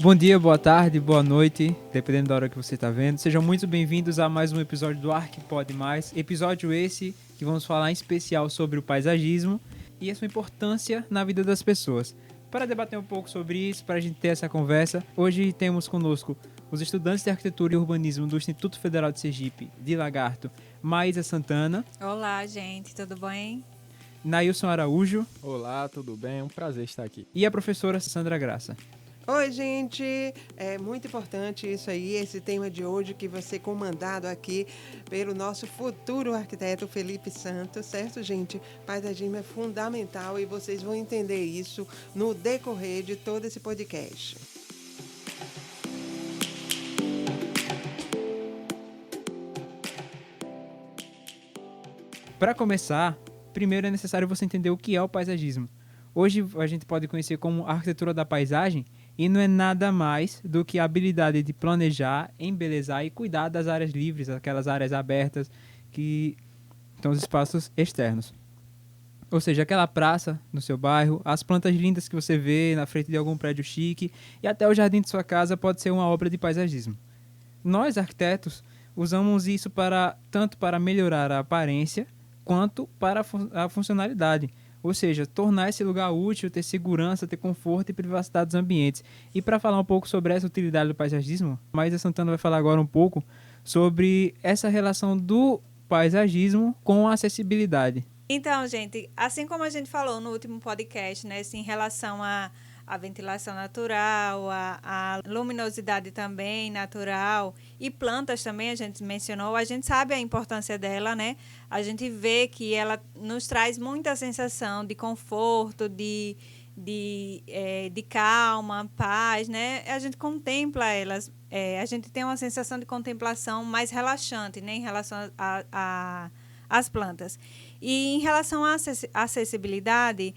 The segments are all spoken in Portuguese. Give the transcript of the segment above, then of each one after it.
Bom dia, boa tarde, boa noite, dependendo da hora que você está vendo. Sejam muito bem-vindos a mais um episódio do ArcPod+. Episódio esse que vamos falar em especial sobre o paisagismo e a sua importância na vida das pessoas. Para debater um pouco sobre isso, para a gente ter essa conversa, hoje temos conosco os estudantes de Arquitetura e Urbanismo do Instituto Federal de Sergipe, de Lagarto, Maísa Santana. Olá, gente, tudo bem? Nailson Araújo. Olá, tudo bem? É um prazer estar aqui. E a professora Sandra Graça. Oi, gente! É muito importante isso aí, esse tema de hoje que vai ser comandado aqui pelo nosso futuro arquiteto Felipe Santos, certo, gente? Paisagismo é fundamental e vocês vão entender isso no decorrer de todo esse podcast. Para começar, primeiro é necessário você entender o que é o paisagismo. Hoje a gente pode conhecer como arquitetura da paisagem e não é nada mais do que a habilidade de planejar, embelezar e cuidar das áreas livres, aquelas áreas abertas que são os espaços externos. Ou seja, aquela praça no seu bairro, as plantas lindas que você vê na frente de algum prédio chique e até o jardim de sua casa pode ser uma obra de paisagismo. Nós, arquitetos, usamos isso tanto para melhorar a aparência quanto para a funcionalidade. Ou seja, tornar esse lugar útil, ter segurança, ter conforto e privacidade dos ambientes. E para falar um pouco sobre essa utilidade do paisagismo, Maísa Santana vai falar agora um pouco sobre essa relação do paisagismo com a acessibilidade. Então, gente, assim como a gente falou no último podcast, né, assim, em relação à ventilação natural, à luminosidade também natural e plantas também, a gente mencionou, a gente sabe a importância dela, né? A gente vê que ela nos traz muita sensação de conforto, de calma, paz, né? A gente contempla elas, a gente tem uma sensação de contemplação mais relaxante, né, em relação às plantas. E em relação à acessibilidade,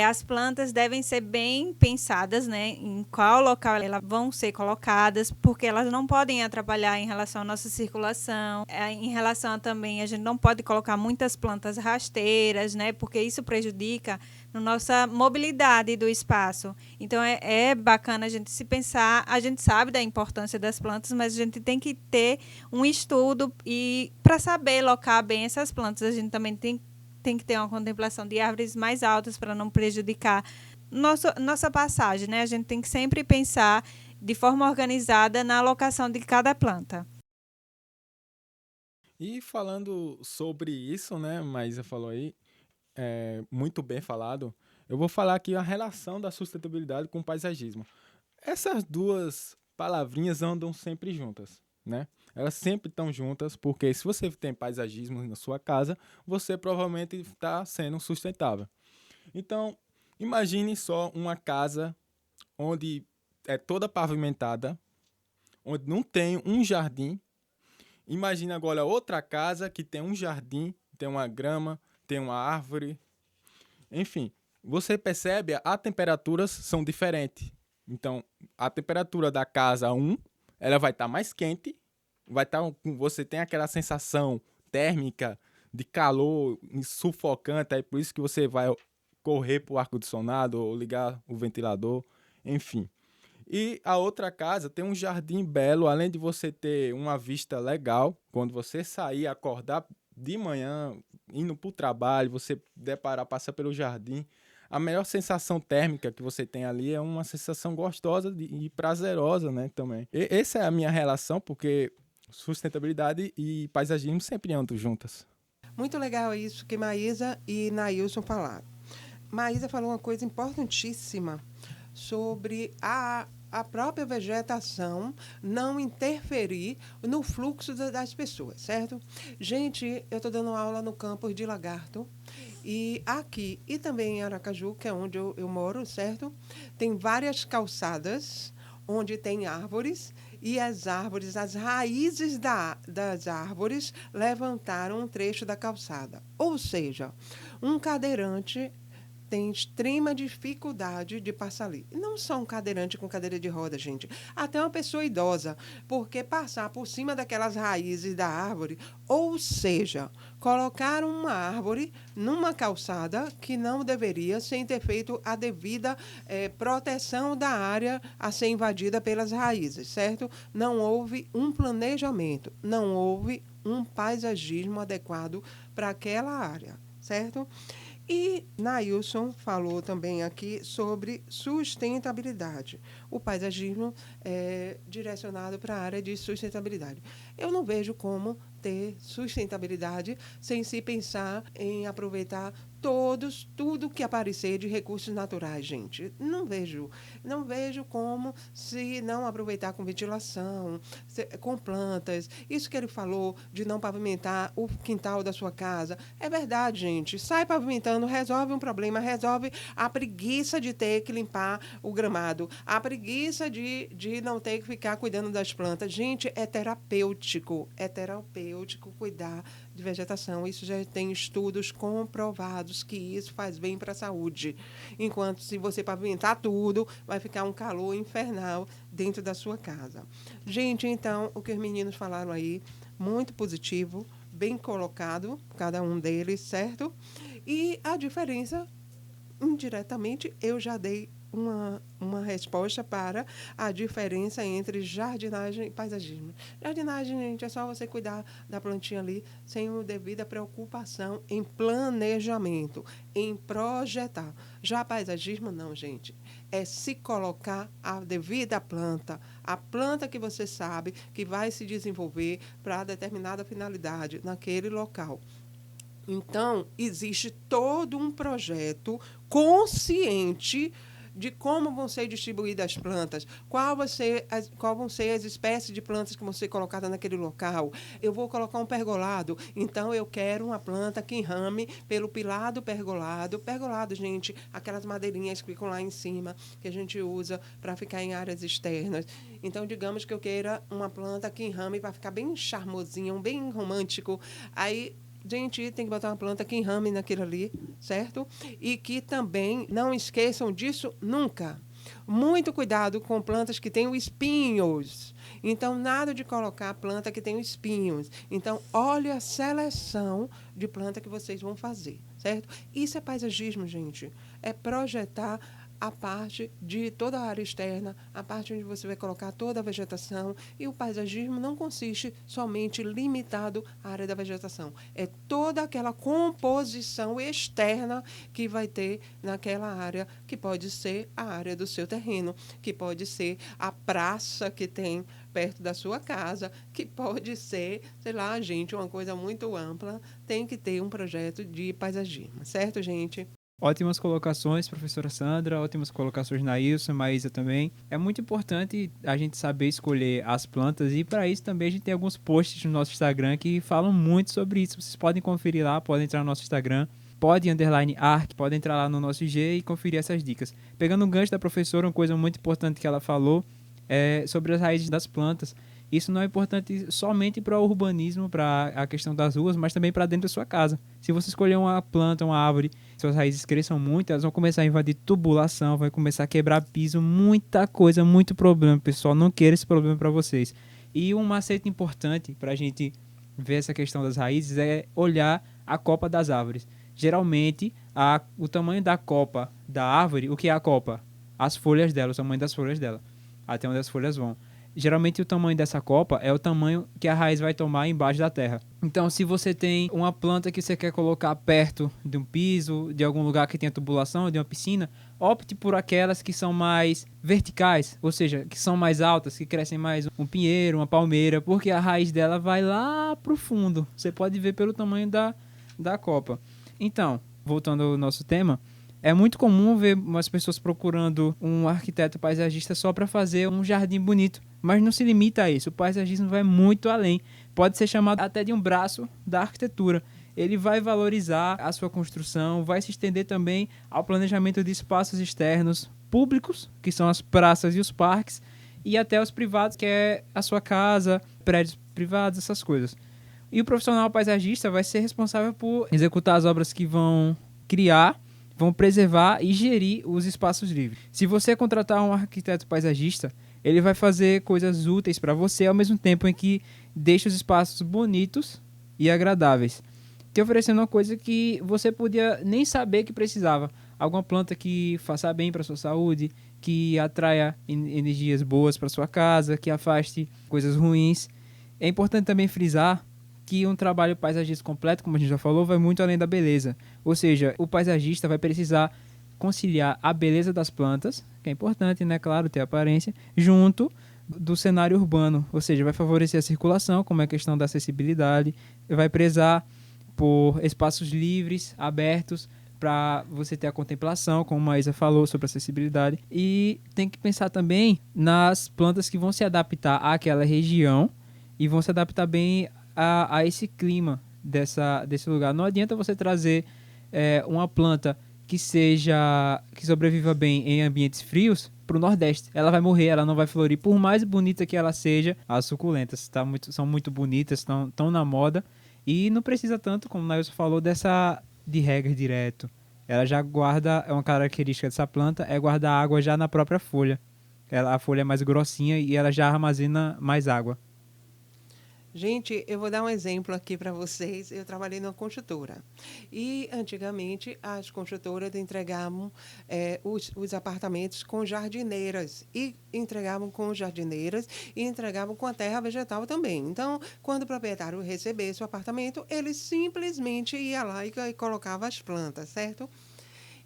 as plantas devem ser bem pensadas, né, em qual local elas vão ser colocadas, porque elas não podem atrapalhar em relação à nossa circulação. Em relação também, a gente não pode colocar muitas plantas rasteiras, né, porque isso prejudica na nossa mobilidade do espaço. Então, é bacana a gente se pensar, a gente sabe da importância das plantas, mas a gente tem que ter um estudo e para saber locar bem essas plantas, a gente também tem que ter uma contemplação de árvores mais altas para não prejudicar nossa passagem, né? A gente tem que sempre pensar de forma organizada na alocação de cada planta. E falando sobre isso, né, Maísa falou aí, muito bem falado, eu vou falar aqui a relação da sustentabilidade com o paisagismo. Essas duas palavrinhas andam sempre juntas, né? Elas sempre estão juntas, porque se você tem paisagismo na sua casa, você provavelmente está sendo sustentável. Então, imagine só uma casa onde é toda pavimentada, onde não tem um jardim. Imagine agora outra casa que tem um jardim, tem uma grama, tem uma árvore. Enfim, você percebe, as temperaturas são diferentes. Então, a temperatura da casa 1, ela vai estar mais quente, você tem aquela sensação térmica de calor sufocante, é por isso que você vai correr para o ar-condicionado ou ligar o ventilador, enfim. E a outra casa tem um jardim belo, além de você ter uma vista legal, quando você sair, acordar de manhã, indo para o trabalho, você passar pelo jardim, a melhor sensação térmica que você tem ali é uma sensação gostosa e prazerosa, né, também. Essa é a minha relação, porque sustentabilidade e paisagismo sempre andam juntas. Muito legal isso que Maísa e Nailson falaram. Maísa falou uma coisa importantíssima sobre a própria vegetação não interferir no fluxo das pessoas, certo? Gente, eu estou dando aula no campus de Lagarto e aqui e também em Aracaju, que é onde eu moro, certo? Tem várias calçadas onde tem árvores e as raízes das árvores levantaram um trecho da calçada. Ou seja, um cadeirante tem extrema dificuldade de passar ali. E não só um cadeirante com cadeira de roda, gente. Até uma pessoa idosa, porque passar por cima daquelas raízes da árvore, ou seja, colocar uma árvore numa calçada que não deveria, sem ter feito a devida proteção da área a ser invadida pelas raízes, certo? Não houve um planejamento, não houve um paisagismo adequado para aquela área, certo? E Nailson falou também aqui sobre sustentabilidade. O paisagismo é direcionado para a área de sustentabilidade. Eu não vejo como ter sustentabilidade sem se pensar em aproveitar tudo que aparecer de recursos naturais, gente. Não vejo como se não aproveitar com ventilação, com plantas. Isso que ele falou de não pavimentar o quintal da sua casa, é verdade, gente. Sai pavimentando, resolve um problema, resolve a preguiça de ter que limpar o gramado, a preguiça de não ter que ficar cuidando das plantas. Gente, é terapêutico cuidar de vegetação. Isso já tem estudos comprovados que isso faz bem para a saúde. Enquanto se você pavimentar tudo, vai ficar um calor infernal dentro da sua casa. Gente, então, o que os meninos falaram aí, muito positivo, bem colocado, cada um deles, certo? E a diferença, indiretamente, eu já dei uma resposta para a diferença entre jardinagem e paisagismo. Jardinagem, gente, é só você cuidar da plantinha ali sem a devida preocupação em planejamento, em projetar. Já paisagismo, não, gente. É se colocar a devida planta, a planta que você sabe que vai se desenvolver para determinada finalidade naquele local. Então, existe todo um projeto consciente de como vão ser distribuídas as plantas, qual vão ser as espécies de plantas que vão ser colocadas naquele local. Eu vou colocar um pergolado, então eu quero uma planta que enrame pelo pilar do pergolado. Pergolado, gente, aquelas madeirinhas que ficam lá em cima, que a gente usa para ficar em áreas externas. Então, digamos que eu queira uma planta que enrame para ficar bem charmosinha, bem romântico. Aí, gente, tem que botar uma planta que enrame naquilo ali, certo? E que também não esqueçam disso nunca. Muito cuidado com plantas que tenham espinhos. Então, nada de colocar planta que tem espinhos. Então, olhe a seleção de planta que vocês vão fazer, certo? Isso é paisagismo, gente. É projetar a parte de toda a área externa, a parte onde você vai colocar toda a vegetação. E o paisagismo não consiste somente limitado à área da vegetação. É toda aquela composição externa que vai ter naquela área, que pode ser a área do seu terreno, que pode ser a praça que tem perto da sua casa, que pode ser, sei lá, gente, uma coisa muito ampla. Tem que ter um projeto de paisagismo, certo, gente? Ótimas colocações, professora Sandra, ótimas colocações Nailson, Maísa também. É muito importante a gente saber escolher as plantas e para isso também a gente tem alguns posts no nosso Instagram que falam muito sobre isso. Vocês podem conferir lá, podem entrar no nosso Instagram, _arc, pode entrar lá no nosso IG e conferir essas dicas. Pegando um gancho da professora, uma coisa muito importante que ela falou é sobre as raízes das plantas. Isso não é importante somente para o urbanismo, para a questão das ruas, mas também para dentro da sua casa. Se você escolher uma planta, uma árvore, suas raízes cresçam muito, elas vão começar a invadir tubulação, vai começar a quebrar piso, muita coisa, muito problema, pessoal. Não queira esse problema para vocês. E um macete importante para a gente ver essa questão das raízes é olhar a copa das árvores. Geralmente, o tamanho da copa da árvore, o que é a copa? As folhas dela, o tamanho das folhas dela, até onde as folhas vão. Geralmente o tamanho dessa copa é o tamanho que a raiz vai tomar embaixo da terra. Então, se você tem uma planta que você quer colocar perto de um piso, de algum lugar que tenha tubulação, de uma piscina, opte por aquelas que são mais verticais, ou seja, que são mais altas, que crescem mais, um pinheiro, uma palmeira, porque a raiz dela vai lá pro fundo. Você pode ver pelo tamanho da copa. Então, voltando ao nosso tema, é muito comum ver umas pessoas procurando um arquiteto paisagista só para fazer um jardim bonito. Mas não se limita a isso. O paisagismo vai muito além. Pode ser chamado até de um braço da arquitetura. Ele vai valorizar a sua construção, vai se estender também ao planejamento de espaços externos públicos, que são as praças e os parques, e até os privados, que é a sua casa, prédios privados, essas coisas. E o profissional paisagista vai ser responsável por executar as obras que vão criar, vão preservar e gerir os espaços livres. Se você contratar um arquiteto paisagista, ele vai fazer coisas úteis para você ao mesmo tempo em que deixa os espaços bonitos e agradáveis, te oferecendo uma coisa que você podia nem saber que precisava. Alguma planta que faça bem para sua saúde, que atraia energias boas para sua casa, que afaste coisas ruins. É importante também frisar que um trabalho paisagista completo, como a gente já falou, vai muito além da beleza. Ou seja, o paisagista vai precisar conciliar a beleza das plantas, que é importante, né, claro, ter aparência, junto do cenário urbano. Ou seja, vai favorecer a circulação, como é a questão da acessibilidade, vai prezar por espaços livres, abertos, para você ter a contemplação, como a Maísa falou sobre acessibilidade. E tem que pensar também nas plantas que vão se adaptar àquela região e vão se adaptar bem a esse clima desse lugar. Não adianta você trazer uma planta que sobreviva bem em ambientes frios para o Nordeste. Ela vai morrer, ela não vai florir. Por mais bonita que ela seja, as suculentas são muito bonitas, estão na moda. E não precisa tanto, como o Nailson falou, de regar direto. Ela já guarda, é uma característica dessa planta, é guardar água já na própria folha. A folha é mais grossinha e ela já armazena mais água. Gente, eu vou dar um exemplo aqui para vocês. Eu trabalhei numa construtora. E, antigamente, as construtoras entregavam os apartamentos com jardineiras. E entregavam com jardineiras e entregavam com a terra vegetal também. Então, quando o proprietário recebesse o apartamento, ele simplesmente ia lá e colocava as plantas, certo?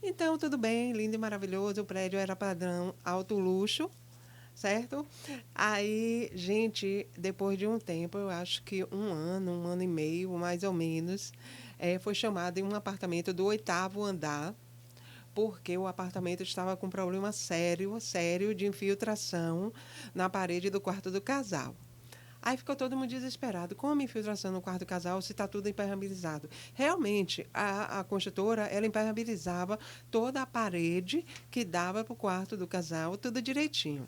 Então, tudo bem, lindo e maravilhoso. O prédio era padrão alto luxo, certo? Aí, gente, depois de um tempo, eu acho que um ano e meio, mais ou menos, foi chamado em um apartamento do 8º andar, porque o apartamento estava com problema sério de infiltração na parede do quarto do casal. Aí ficou todo mundo desesperado. Como infiltração no quarto do casal se está tudo impermeabilizado? Realmente, a construtora, ela impermeabilizava toda a parede que dava para o quarto do casal, tudo direitinho.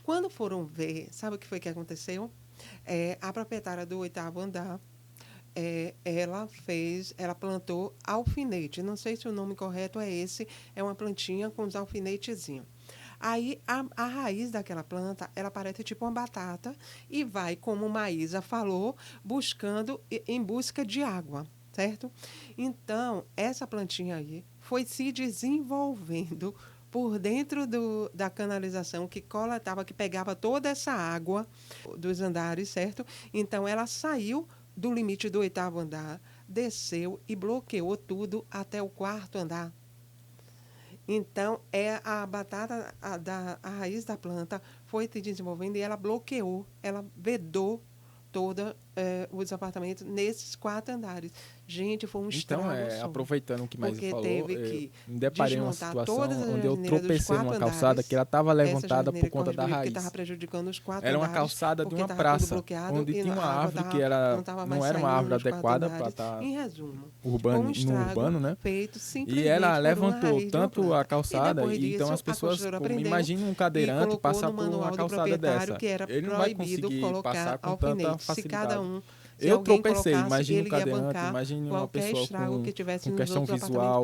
Quando foram ver, sabe o que foi que aconteceu? A proprietária do 8º andar, ela plantou alfinete. Não sei se o nome correto é esse, é uma plantinha com os alfinetezinhos. Aí, a raiz daquela planta, ela parece tipo uma batata e vai, como Maísa falou, em busca de água, certo? Então, essa plantinha aí foi se desenvolvendo por dentro da canalização que coletava, que pegava toda essa água dos andares, certo? Então, ela saiu do limite do 8º andar, desceu e bloqueou tudo até o 4º andar. Então, a batata, a raiz da planta foi se desenvolvendo e ela bloqueou, ela vedou todos os apartamentos nesses 4 andares. Gente, foi um estrago. Então, aproveitando o que mais falou, que me deparei uma situação onde eu tropecei numa calçada que ela estava levantada por conta da raiz. Estava prejudicando os 4 era uma calçada de uma praça, onde tinha uma árvore que não era uma árvore adequada para estar no urbano, né? E ela levantou tanto a calçada, e então as pessoas, imagina um cadeirante passar por uma calçada dessa. Ele não vai conseguir passar com tanta facilidade. Eu tropecei, imagine um cadeirante, imagine uma pessoa com questão visual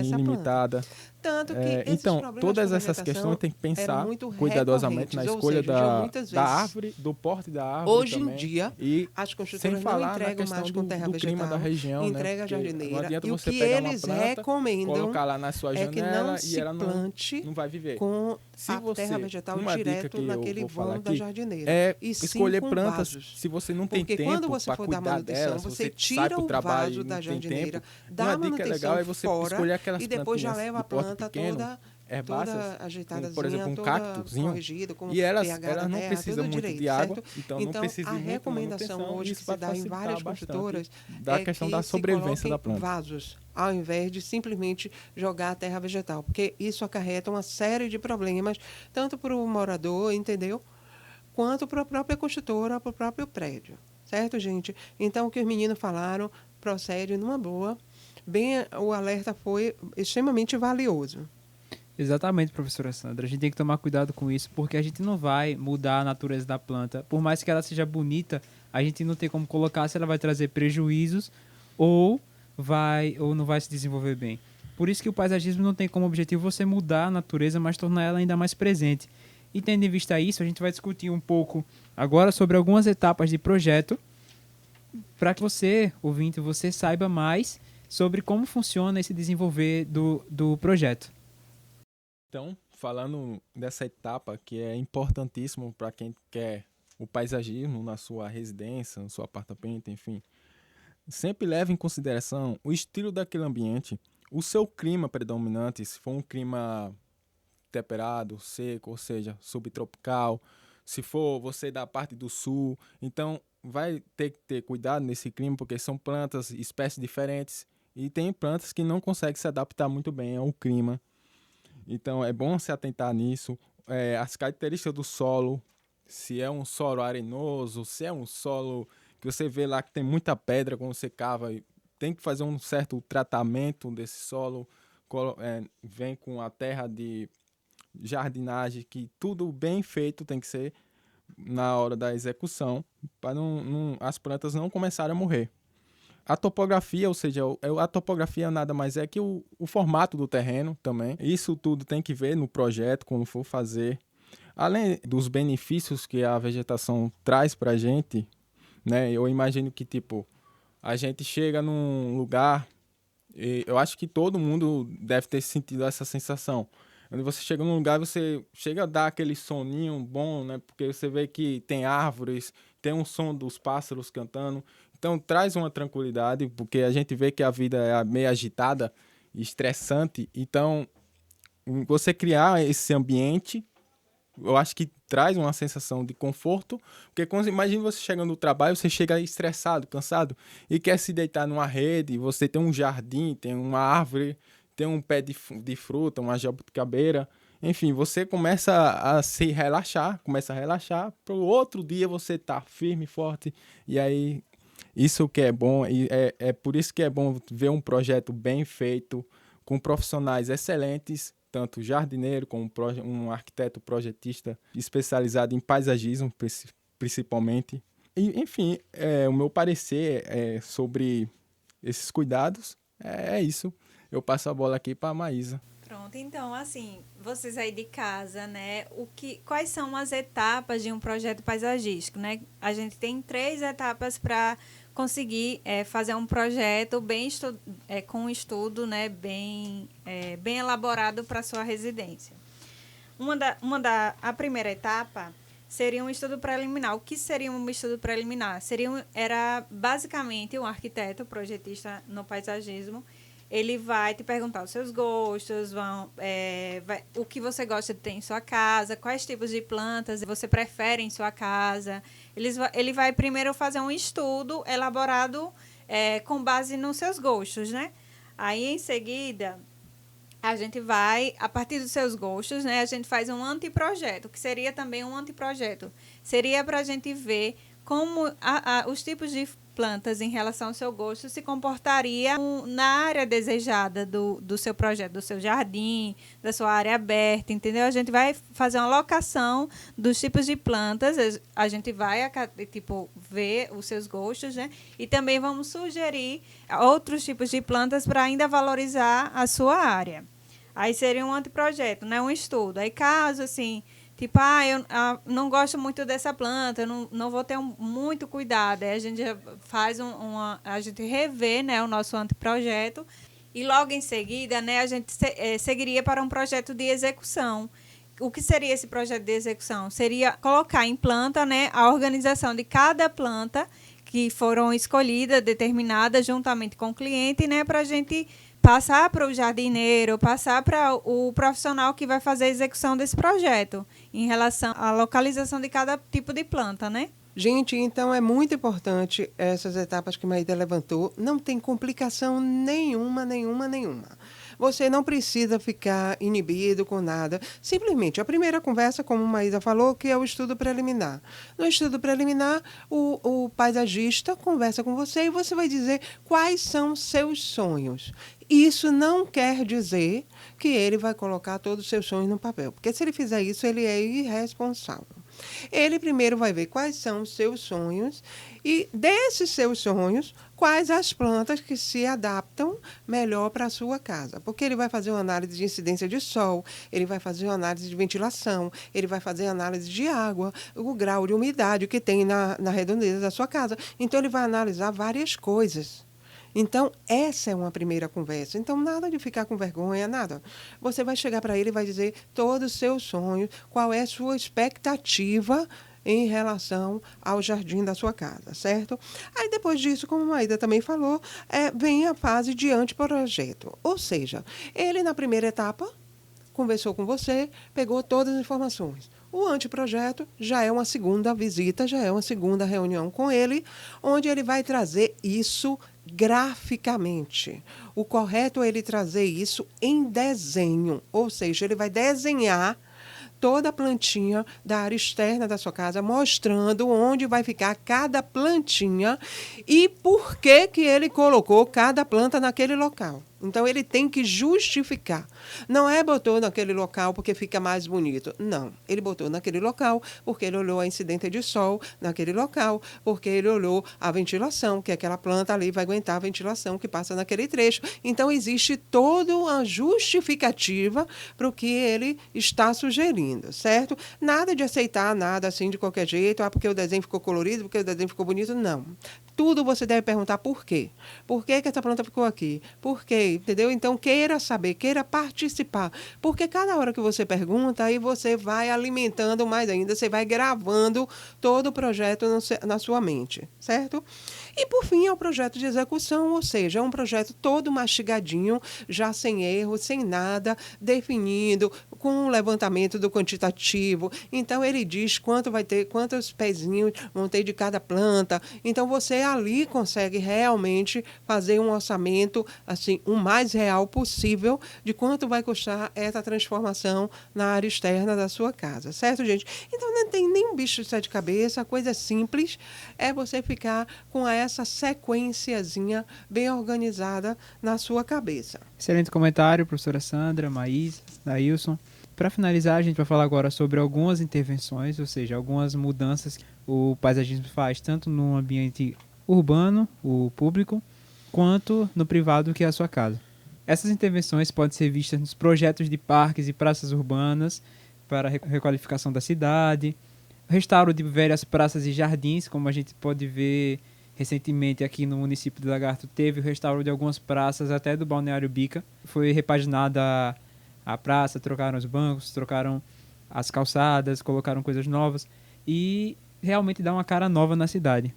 ilimitada. Tanto que então, todas essas questões tem que pensar cuidadosamente na escolha da árvore, do porte da árvore. Hoje também, em dia, e as construtoras sem falar não entregam mais com terra do vegetal, clima da região, entrega né? jardineira. Não adianta E o você que pegar uma eles planta, recomendam colocar lá na sua janela e ela não vai viver. Com Se a terra vegetal direto naquele vão da jardineira. E escolher plantas, se você não tem tempo para cuidar delas, você sai tira pro o trabalho vaso e da não tem jardineira, tempo, dá uma a dica manutenção legal é você fora escolher aquelas e depois já plantinhas leva a de porte planta pequeno, toda herbáceas, ajeitadazinha, por exemplo, um toda cactozinho, corrigida, com e elas pH da não terra, precisam tudo muito direito, de água, certo? então não precisa a de muita recomendação manutenção, hoje isso que se vai dá em facilitar várias bastante construtoras da questão da sobrevivência da planta. vasos, ao invés de simplesmente jogar a terra vegetal, porque isso acarreta uma série de problemas, tanto para o morador, entendeu? Quanto para a própria construtora, para o próprio prédio. Certo, gente? Então, o que os meninos falaram procede numa boa. O alerta foi extremamente valioso. Exatamente, professora Sandra. A gente tem que tomar cuidado com isso, porque a gente não vai mudar a natureza da planta. Por mais que ela seja bonita, a gente não tem como colocar se ela vai trazer prejuízos ou não vai se desenvolver bem. Por isso que o paisagismo não tem como objetivo você mudar a natureza, mas tornar ela ainda mais presente. E tendo em vista isso, a gente vai discutir um pouco agora sobre algumas etapas de projeto, para que você, ouvinte, você saiba mais sobre como funciona esse desenvolver do projeto. Então, falando dessa etapa que é importantíssimo para quem quer o paisagismo na sua residência, no seu apartamento, enfim, sempre leve em consideração o estilo daquele ambiente, o seu clima predominante, se for um clima temperado, seco, ou seja, subtropical, se for você da parte do sul, então vai ter que ter cuidado nesse clima, porque são plantas, espécies diferentes, e tem plantas que não conseguem se adaptar muito bem ao clima. Então é bom se atentar nisso. As características do solo, se é um solo arenoso, se é um solo que você vê lá que tem muita pedra quando você cava, tem que fazer um certo tratamento desse solo, vem com a terra de jardinagem, que tudo bem feito tem que ser na hora da execução, para as plantas não começarem a morrer. A topografia, ou seja, a topografia nada mais é que o formato do terreno também. Isso tudo tem que ver no projeto, quando for fazer. Além dos benefícios que a vegetação traz para a gente, né? Eu imagino que, tipo, a gente chega num lugar, e eu acho que todo mundo deve ter sentido essa sensação. Quando você chega num lugar, você chega a dar aquele soninho bom, né? Porque você vê que tem árvores, tem um som dos pássaros cantando. Então traz uma tranquilidade, porque a gente vê que a vida é meio agitada e estressante. Então, você criar esse ambiente, eu acho que traz uma sensação de conforto, porque imagina você chegando no trabalho, você chega estressado, cansado, e quer se deitar numa rede, você tem um jardim, tem uma árvore, tem um pé de fruta, uma jabuticabeira, enfim, você começa a se relaxar, para o outro dia você estar firme, forte, e aí isso que é bom, e é por isso que é bom ver um projeto bem feito, com profissionais excelentes, tanto jardineiro como um arquiteto projetista especializado em paisagismo, principalmente. E, enfim, o meu parecer sobre esses cuidados é isso. Eu passo a bola aqui para a Maísa. Pronto, então, assim, vocês aí de casa, né, quais são as etapas de um projeto paisagístico, né? A gente tem 3 etapas para conseguir fazer um projeto com um estudo, né, bem elaborado para a sua residência. A primeira etapa seria um estudo preliminar. O que seria um estudo preliminar? Era basicamente um arquiteto projetista no paisagismo. Ele vai te perguntar os seus gostos, o que você gosta de ter em sua casa, quais tipos de plantas você prefere em sua casa. Ele vai primeiro fazer um estudo elaborado com base nos seus gostos, né? Aí, em seguida, a gente vai, a partir dos seus gostos, né? A gente faz um anteprojeto, que seria também um anteprojeto. Seria para a gente ver como os tipos de plantas em relação ao seu gosto se comportariam na área desejada do seu projeto, do seu jardim, da sua área aberta, entendeu? A gente vai fazer uma locação dos tipos de plantas, a gente vai ver os seus gostos, né? E também vamos sugerir outros tipos de plantas para ainda valorizar a sua área. Aí seria um anteprojeto, né? Um estudo. Aí caso, assim, tipo, eu não gosto muito dessa planta, eu não vou ter muito cuidado. Aí a gente faz a gente revê, né, o nosso anteprojeto e logo em seguida, né, a gente seguiria para um projeto de execução. O que seria esse projeto de execução? Seria colocar em planta, né, a organização de cada planta que foram escolhidas, determinadas juntamente com o cliente, né, para a gente passar para o jardineiro, passar para o profissional que vai fazer a execução desse projeto, em relação à localização de cada tipo de planta, né? Gente, então é muito importante essas etapas que Maísa levantou. Não tem complicação nenhuma. Você não precisa ficar inibido com nada. Simplesmente, a primeira conversa, como a Maísa falou, que é o estudo preliminar. No estudo preliminar, o paisagista conversa com você e você vai dizer quais são seus sonhos. Isso não quer dizer que ele vai colocar todos os seus sonhos no papel, porque se ele fizer isso, ele é irresponsável. Ele primeiro vai ver quais são os seus sonhos e, desses seus sonhos, quais as plantas que se adaptam melhor para a sua casa. Porque ele vai fazer uma análise de incidência de sol, ele vai fazer uma análise de ventilação, ele vai fazer análise de água, o grau de umidade que tem na redondeza da sua casa. Então, ele vai analisar várias coisas. Então, essa é uma primeira conversa. Então, nada de ficar com vergonha, nada. Você vai chegar para ele e vai dizer todos os seus sonhos, qual é a sua expectativa em relação ao jardim da sua casa, certo? Aí, depois disso, como a Maída também falou, vem a fase de anteprojeto. Ou seja, ele, na primeira etapa, conversou com você, pegou todas as informações. O anteprojeto já é uma segunda visita, já é uma segunda reunião com ele, onde ele vai trazer isso graficamente. O correto é ele trazer isso em desenho, ou seja, ele vai desenhar toda a plantinha da área externa da sua casa, mostrando onde vai ficar cada plantinha e por que ele colocou cada planta naquele local. Então, ele tem que justificar. Não é botou naquele local porque fica mais bonito. Não. Ele botou naquele local porque ele olhou a incidência de sol naquele local, porque ele olhou a ventilação, que aquela planta ali vai aguentar a ventilação que passa naquele trecho. Então, existe toda uma justificativa para o que ele está sugerindo, certo? Nada de aceitar nada assim de qualquer jeito, porque o desenho ficou colorido, porque o desenho ficou bonito, não. Tudo você deve perguntar por quê. Por que essa planta ficou aqui? Por quê? Entendeu? Então, queira saber, queira participar. Porque cada hora que você pergunta, aí você vai alimentando mais ainda, você vai gravando todo o projeto na sua mente, certo? E, por fim, é o projeto de execução, ou seja, é um projeto todo mastigadinho, já sem erro, sem nada, definido, com o levantamento do quantitativo. Então, ele diz quanto vai ter, quantos pezinhos vão ter de cada planta. Então, você ali consegue realmente fazer um orçamento, assim, o mais real possível de quanto vai custar essa transformação na área externa da sua casa, certo, gente? Então, não tem nenhum bicho de sete cabeças, a coisa simples é você ficar com essa sequenciazinha bem organizada na sua cabeça. Excelente comentário, professora Sandra, Maís, Nailson. Para finalizar, a gente vai falar agora sobre algumas intervenções, ou seja, algumas mudanças que o paisagismo faz tanto no ambiente urbano, o público, quanto no privado, que é a sua casa. Essas intervenções podem ser vistas nos projetos de parques e praças urbanas para a requalificação da cidade, restauro de velhas praças e jardins, como a gente pode ver recentemente aqui no município de Lagarto, teve o restauro de algumas praças, até do Balneário Bica. Foi repaginada a praça, trocaram os bancos, trocaram as calçadas, colocaram coisas novas e realmente dá uma cara nova na cidade.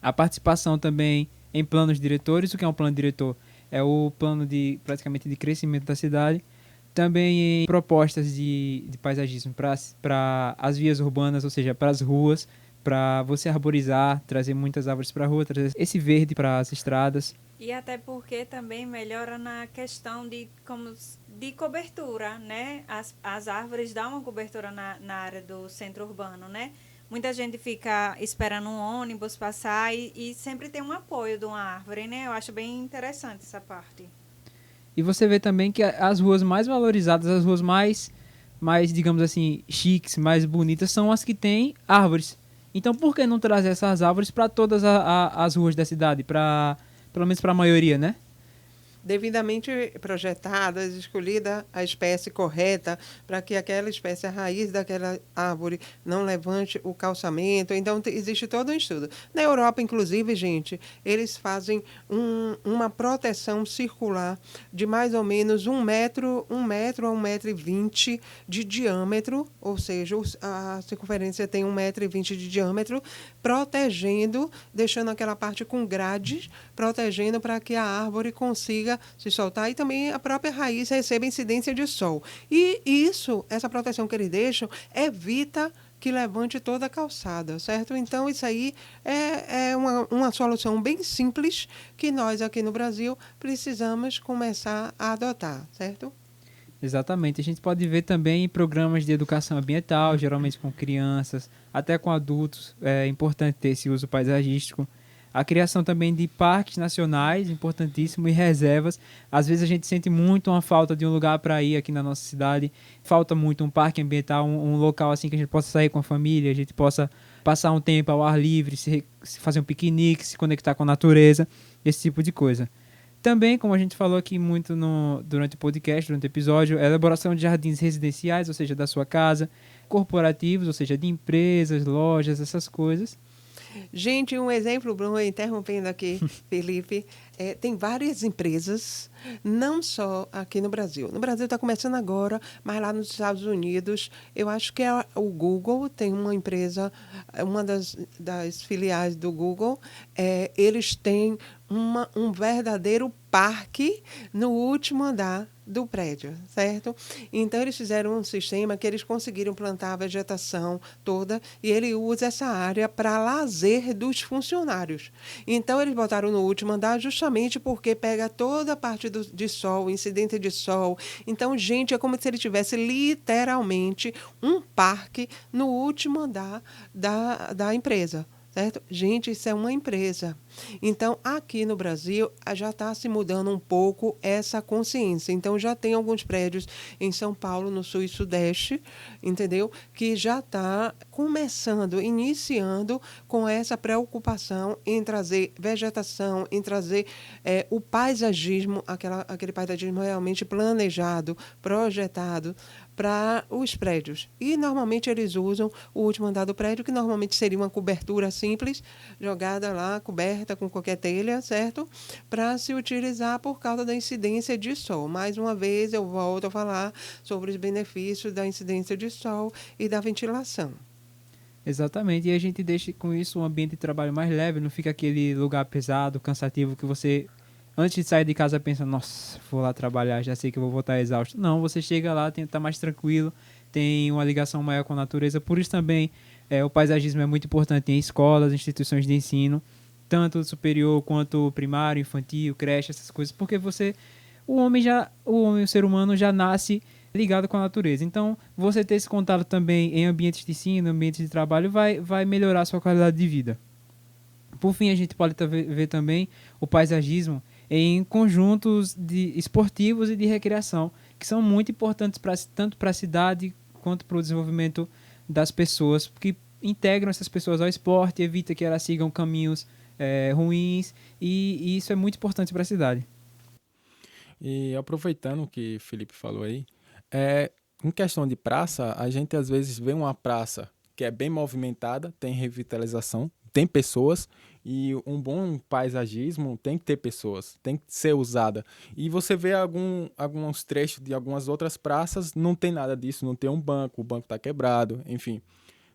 A participação também em planos diretores. O que é um plano diretor? É o plano praticamente de crescimento da cidade. Também em propostas de paisagismo para as vias urbanas, ou seja, para as ruas, para você arborizar, trazer muitas árvores para a rua, trazer esse verde para as estradas. E até porque também melhora na questão de cobertura, né? As árvores dão uma cobertura na área do centro urbano, né? Muita gente fica esperando um ônibus passar e sempre tem um apoio de uma árvore, né? Eu acho bem interessante essa parte. E você vê também que as ruas mais valorizadas, as ruas mais digamos assim, chiques, mais bonitas, são as que têm árvores. Então, por que não trazer essas árvores para todas as ruas da cidade? Pelo menos para a maioria, né? Devidamente projetadas, escolhida a espécie correta para que aquela espécie, a raiz daquela árvore, não levante o calçamento. Então, existe todo um estudo. Na Europa, inclusive, gente, eles fazem uma proteção circular de mais ou menos 1 metro a 1,20 m de diâmetro, ou seja, a circunferência tem 1,20 m de diâmetro, protegendo, deixando aquela parte com grades, protegendo para que a árvore consiga se soltar e também a própria raiz receba incidência de sol. E essa proteção que eles deixam, evita que levante toda a calçada, certo? Então, isso aí é uma solução bem simples que nós aqui no Brasil precisamos começar a adotar, certo? Exatamente. A gente pode ver também em programas de educação ambiental, geralmente com crianças, até com adultos. É importante ter esse uso paisagístico. A criação também de parques nacionais, importantíssimo, e reservas. Às vezes a gente sente muito uma falta de um lugar para ir aqui na nossa cidade. Falta muito um parque ambiental, um local assim que a gente possa sair com a família, a gente possa passar um tempo ao ar livre, se fazer um piquenique, se conectar com a natureza, esse tipo de coisa. Também, como a gente falou aqui muito durante o podcast, durante o episódio, a elaboração de jardins residenciais, ou seja, da sua casa, corporativos, ou seja, de empresas, lojas, essas coisas. Gente, um exemplo, Bruno, interrompendo aqui, Felipe, tem várias empresas, não só aqui no Brasil. No Brasil está começando agora, mas lá nos Estados Unidos, eu acho que é o Google, tem uma empresa, uma das filiais do Google, eles têm um verdadeiro parque no último andar do prédio, certo? Então, eles fizeram um sistema que eles conseguiram plantar a vegetação toda e ele usa essa área para lazer dos funcionários. Então, eles botaram no último andar justamente porque pega toda a parte de sol, incidente de sol. Então, gente, é como se ele tivesse literalmente um parque no último andar da empresa. Certo? Gente, isso é uma empresa. Então, aqui no Brasil, já está se mudando um pouco essa consciência. Então, já tem alguns prédios em São Paulo, no Sul e Sudeste, entendeu? Que já está começando, iniciando com essa preocupação em trazer vegetação, em trazer o paisagismo, aquele paisagismo realmente planejado, projetado, para os prédios. E, normalmente, eles usam o último andar do prédio, que normalmente seria uma cobertura simples, jogada lá, coberta com qualquer telha, certo? Para se utilizar por causa da incidência de sol. Mais uma vez, eu volto a falar sobre os benefícios da incidência de sol e da ventilação. Exatamente, e a gente deixa com isso um ambiente de trabalho mais leve, não fica aquele lugar pesado, cansativo, que você, antes de sair de casa, pensa, nossa, vou lá trabalhar, já sei que eu vou voltar exausto. Não, você chega lá, tá mais tranquilo, tem uma ligação maior com a natureza, por isso também o paisagismo é muito importante em escolas, instituições de ensino, tanto superior quanto primário, infantil, creche, essas coisas, porque o ser humano já nasce ligado com a natureza. Então, você ter esse contato também em ambientes de ensino, ambientes de trabalho, vai melhorar a sua qualidade de vida. Por fim, a gente pode ver também o paisagismo em conjuntos esportivos e de recreação, que são muito importantes tanto para a cidade quanto para o desenvolvimento das pessoas, que integram essas pessoas ao esporte, evita que elas sigam caminhos ruins, e isso é muito importante para a cidade. E aproveitando o que o Felipe falou aí, em questão de praça, a gente às vezes vê uma praça que é bem movimentada, tem revitalização, tem pessoas, e um bom paisagismo tem que ter pessoas, tem que ser usada. E você vê alguns trechos de algumas outras praças, não tem nada disso, não tem um banco, o banco está quebrado, enfim.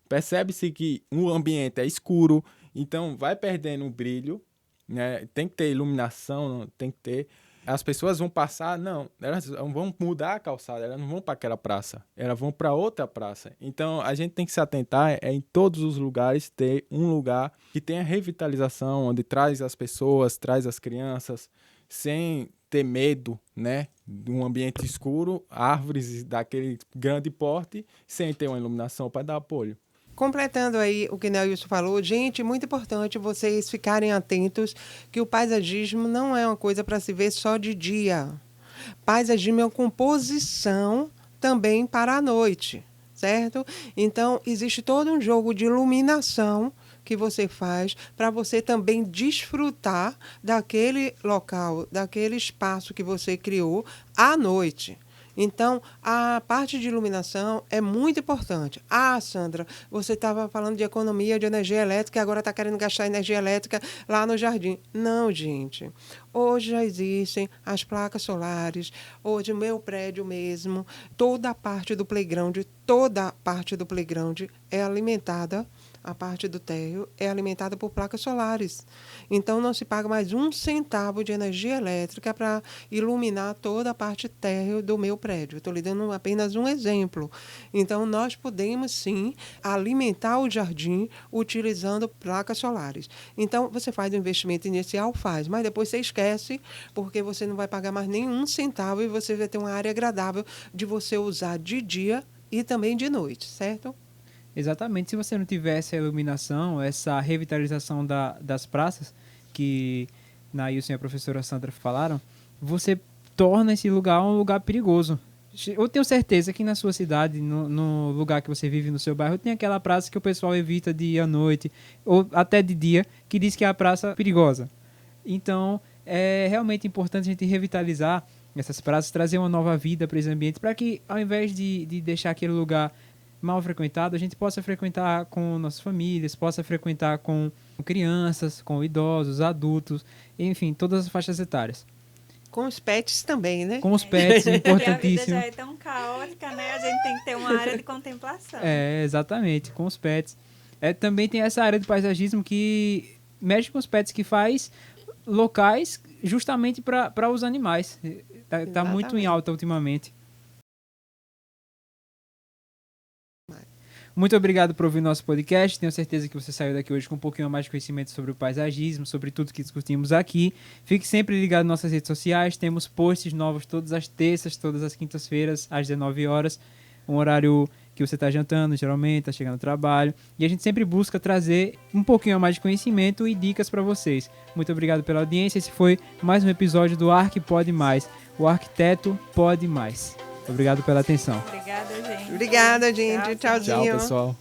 Percebe-se que o ambiente é escuro, então vai perdendo o brilho, né? Tem que ter iluminação, tem que ter. As pessoas vão passar, não, elas vão mudar a calçada, elas não vão para aquela praça, elas vão para outra praça. Então a gente tem que se atentar em todos os lugares ter um lugar que tenha revitalização, onde traz as pessoas, traz as crianças, sem ter medo, né, de um ambiente escuro, árvores daquele grande porte, sem ter uma iluminação para dar apoio. Completando aí o que Nelson falou, gente, muito importante vocês ficarem atentos que o paisagismo não é uma coisa para se ver só de dia. Paisagismo é uma composição também para a noite, certo? Então, existe todo um jogo de iluminação que você faz para você também desfrutar daquele local, daquele espaço que você criou à noite. Então, a parte de iluminação é muito importante. Ah, Sandra, você estava falando de economia de energia elétrica e agora está querendo gastar energia elétrica lá no jardim. Não, gente. Hoje já existem as placas solares. Hoje, o meu prédio mesmo, toda a parte do playground é alimentada. A parte do térreo é alimentada por placas solares. Então, não se paga mais um centavo de energia elétrica para iluminar toda a parte térreo do meu prédio. Estou lhe dando apenas um exemplo. Então, nós podemos, sim, alimentar o jardim utilizando placas solares. Então, você faz o investimento inicial, mas depois você esquece, porque você não vai pagar mais nenhum centavo e você vai ter uma área agradável de você usar de dia e também de noite, certo? Exatamente, se você não tiver essa iluminação, essa revitalização das praças, que Nailson e a professora Sandra falaram, você torna esse lugar um lugar perigoso. Eu tenho certeza que na sua cidade, no lugar que você vive, no seu bairro, tem aquela praça que o pessoal evita de ir à noite, ou até de dia, que diz que é a praça perigosa. Então, é realmente importante a gente revitalizar essas praças, trazer uma nova vida para esse ambiente, para que, ao invés de deixar aquele lugar mal frequentado, a gente possa frequentar com nossas famílias, possa frequentar com crianças, com idosos, adultos, enfim, todas as faixas etárias. Com os pets também, né? Com os pets, Porque a vida importantíssimo. já é tão caótica, né? A gente tem que ter uma área de contemplação. Exatamente, com os pets. Também tem essa área de paisagismo que mexe com os pets, que faz locais justamente para os animais. Tá muito em alta ultimamente. Muito obrigado por ouvir nosso podcast. Tenho certeza que você saiu daqui hoje com um pouquinho mais de conhecimento sobre o paisagismo, sobre tudo que discutimos aqui. Fique sempre ligado nas nossas redes sociais. Temos posts novos todas as terças, todas as quintas-feiras, às 19 horas. Um horário que você está jantando, geralmente, está chegando no trabalho. E a gente sempre busca trazer um pouquinho mais de conhecimento e dicas para vocês. Muito obrigado pela audiência. Esse foi mais um episódio do Arque Pode Mais. O arquiteto pode mais. Obrigado pela atenção. Obrigada, gente. Obrigada, gente. Tchauzinho. Tchau, pessoal.